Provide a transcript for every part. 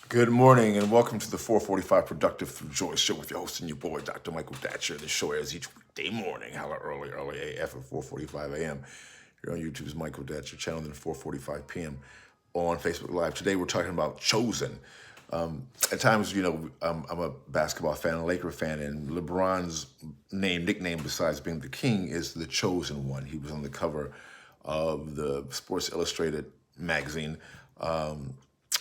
Good morning and welcome to the 445 Productive Through Joy show with your host and your boy, Dr. Michael Datcher. The show airs each weekday morning, hella early AF at 4:45 a.m. Here on YouTube's Michael Datcher channel, then 4:45 p.m. on Facebook Live. Today we're talking about Chosen. At times, I'm a basketball fan, a Laker fan, and LeBron's nickname, besides being the king, is the Chosen One. He was on the cover of the Sports Illustrated magazine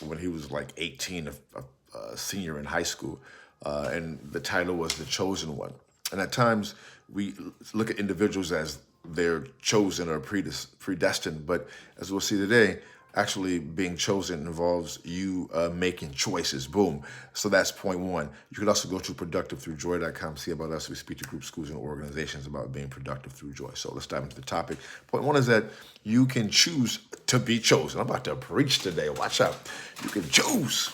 when he was like 18, a senior in high school, and the title was The Chosen One. And at times, we look at individuals as they're chosen or predestined, but as we'll see today, actually being chosen involves you making choices. Boom. So that's point one. You could also go to productivethroughjoy.com, see about us. We speak to groups, schools, and organizations about being productive through joy. So let's dive into the topic. Point one is that you can choose to be chosen. I'm about to preach today. Watch out. You can choose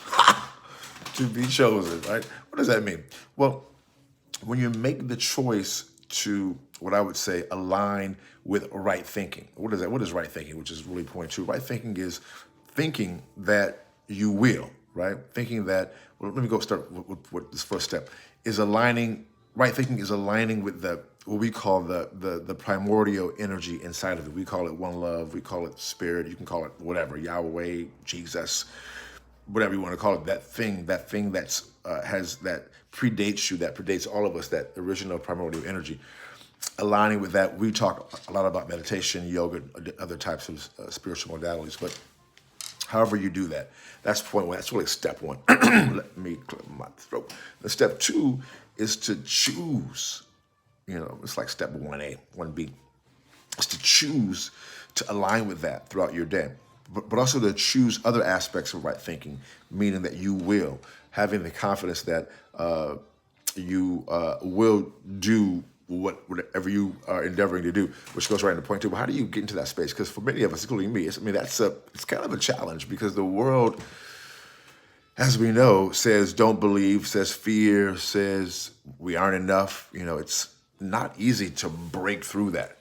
to be chosen, right? What does that mean? Well, when you make the choice to, what I would say, align with right thinking. What is that? What is right thinking? Which is really point two. Right thinking is thinking that you will, right? Thinking that, well, let me go start with this first step, is aligning, right thinking is aligning with what we call the primordial energy inside of it. We call it one love, we call it spirit, you can call it whatever, Yahweh, Jesus, whatever you want to call it, that thing that's has that predates you, that predates all of us, that original primordial energy. Aligning with that, we talk a lot about meditation, yoga, other types of spiritual modalities. But however you do that, that's point one. That's really step one. Let me clear my throat. The step two is to choose. It's like step 1A, 1B. Is to choose to align with that throughout your day. But also to choose other aspects of right thinking, meaning that you will, having the confidence that you will do whatever you are endeavoring to do, which goes right into point two. But how do you get into that space? Because for many of us, including me, it's kind of a challenge, because the world, as we know, says don't believe, says fear, says we aren't enough. It's not easy to break through that.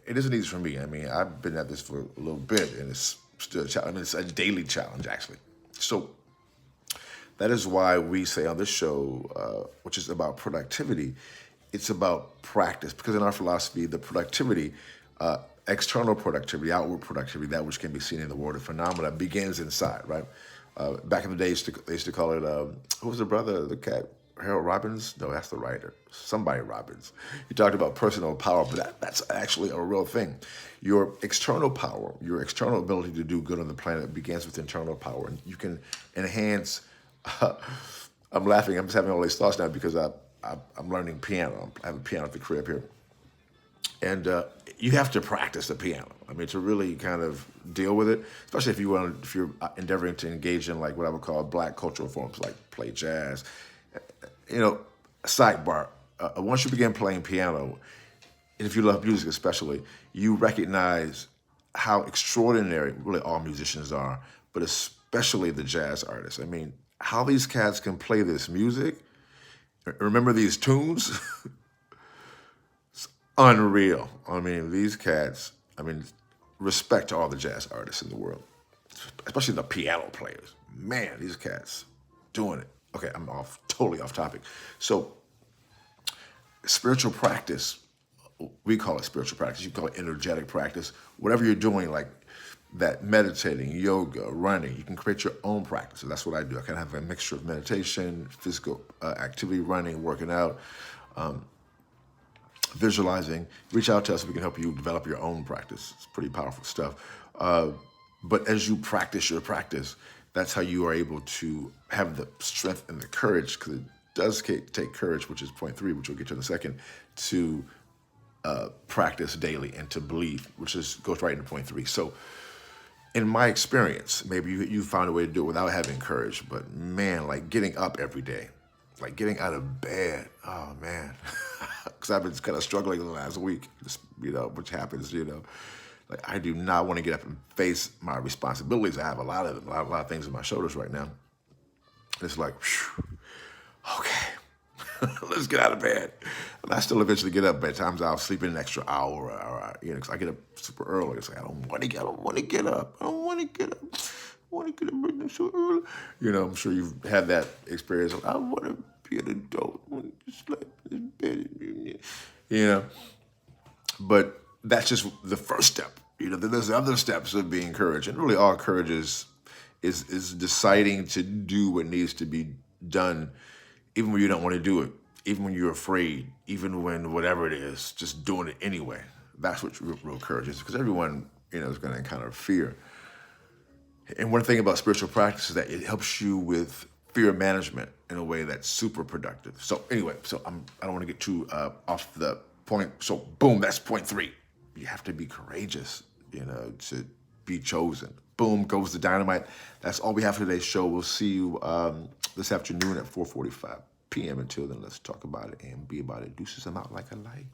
It isn't easy for me. I mean, I've been at this for a little bit, and it's still a challenge. I mean, it's a daily challenge, actually. So that is why we say on this show, which is about productivity, it's about practice. Because in our philosophy, the productivity, external productivity, outward productivity, that which can be seen in the world of phenomena, begins inside, right? Back in the day, they used to call it, who was the brother of the cat? Harold Robbins? No, that's the writer. Somebody Robbins. He talked about personal power, but that's actually a real thing. Your external power, your external ability to do good on the planet begins with internal power. And you can enhance, I'm laughing, I'm just having all these thoughts now because I'm learning piano. I have a piano at the crib here. And you have to practice the piano. I mean, to really kind of deal with it, especially if you're endeavoring to engage in like what I would call black cultural forms, like play jazz. Sidebar. Once you begin playing piano, and if you love music especially, you recognize how extraordinary really all musicians are, but especially the jazz artists. I mean, how these cats can play this music, remember these tunes. Unreal. I mean, these cats, respect to all the jazz artists in the world, especially the piano players. Man, these cats doing it. Okay, I'm totally off topic. So, spiritual practice, we call it spiritual practice. You call it energetic practice. Whatever you're doing, like that, meditating, yoga, running, you can create your own practice. So that's what I do. I kind of have a mixture of meditation, physical activity, running, working out, visualizing. Reach out to us, we can help you develop your own practice. It's pretty powerful stuff. But as you practice your practice, that's how you are able to have the strength and the courage, because it does take courage, which is point three, which we'll get to in a second, to practice daily and to believe, which goes right into point three. So in my experience, maybe you found a way to do it without having courage, but man, like getting up every day, like getting out of bed, oh man, because I've been kind of struggling the last week, which happens, like I do not want to get up and face my responsibilities. I have a lot of them, a lot of things on my shoulders right now. It's like, whew, okay, let's get out of bed. And I still eventually get up, but at times I'll sleep in an extra hour, because I get up super early. It's like, I don't want to get up. want to get up in there so early. You know, I'm sure you've had that experience. I want to be an adult. I want to sleep in bed. You know, but that's just the first step. You know, there's other steps of being courage, and really all courage is deciding to do what needs to be done, even when you don't want to do it, even when you're afraid, even when whatever it is, just doing it anyway. That's what real courage is, because everyone, you know, is going to encounter fear. And one thing about spiritual practice is that it helps you with fear management in a way that's super productive. So anyway, I don't want to get too off the point. So boom, that's point 3. You have to be courageous, you know, to be chosen. Boom, goes the dynamite. That's all we have for today's show. We'll see you this afternoon at 4:45 p.m. Until then, let's talk about it and be about it. Deuces, I'm out like a light.